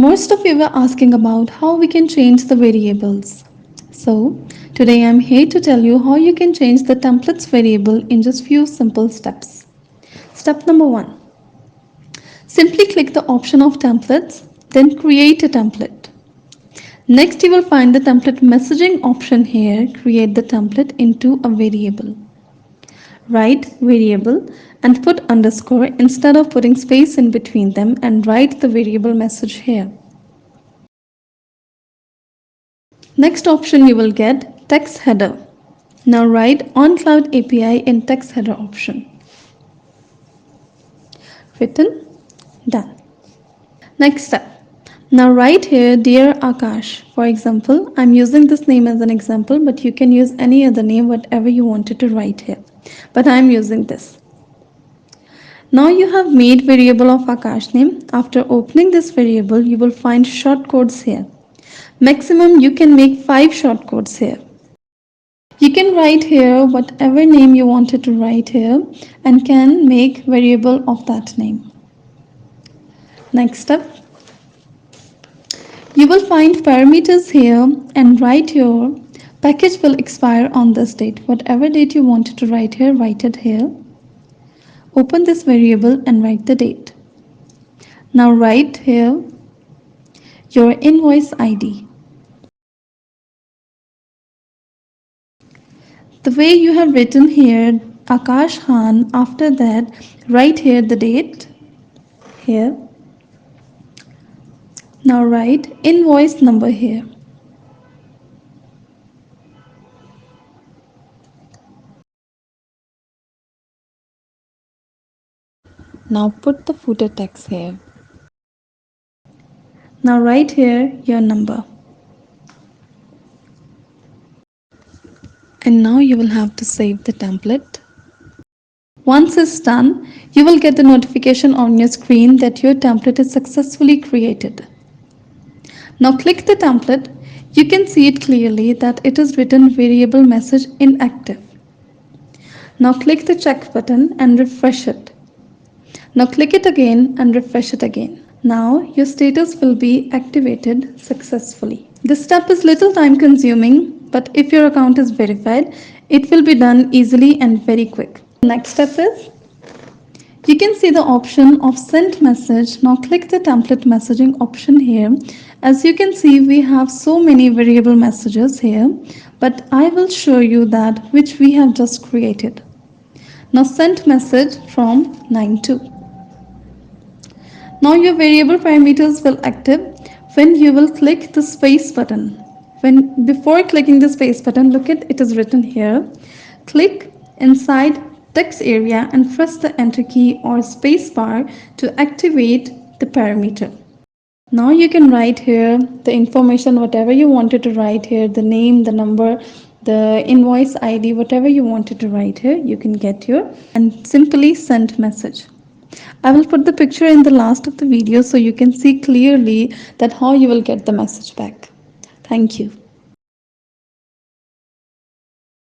Most of you were asking about how we can change the variables. So, today I'm here to tell you how you can change the templates variable in just few simple steps. Step number 1. Simply click the option of templates, then create a template. Next, you will find the template messaging option here. Create the template into a variable. Write variable and put underscore instead of putting space in between them and write the variable message here. Next option you will get text header. Now write OnCloud API in text header option. Written, done. Next step. Now write here Dear Akash. For example, I'm using this name as an example, but you can use any other name, whatever you wanted to write here. But I'm using this. Now you have made variable of Akash name. After opening this variable, you will find shortcodes here. Maximum you can make 5 shortcodes here. You can write here whatever name you wanted to write here and can make variable of that name. Next step. You will find parameters here and write your package will expire on this date. Whatever date you wanted to write here, write it here. Open this variable and write the date. Now write here your invoice ID. The way you have written here Akash Khan, after that write here the date here. Now write invoice number here. Now put the footer text here. Now write here your number. And now you will have to save the template. Once it's done, you will get the notification on your screen that your template is successfully created. Now click the template. You can see it clearly that it is written variable message inactive. Now click the check button and refresh it. Now click it again and refresh it again. Now your status will be activated successfully. This step is little time consuming, but if your account is verified, it will be done easily and very quick. Next step is you can see the option of send message. Now click the template messaging option here. As you can see, we have so many variable messages here, but I will show you that which we have just created. Now send message from 92. Now your variable parameters will active when you will click the space button. Before clicking the space button, look at it is written here. Click inside text area and press the enter key or space bar to activate the parameter. Now you can write here the information, whatever you wanted to write here, the name, the number, the invoice ID, whatever you wanted to write here, you can get here and simply send message. I will put the picture in the last of the video so you can see clearly that how you will get the message back. Thank you.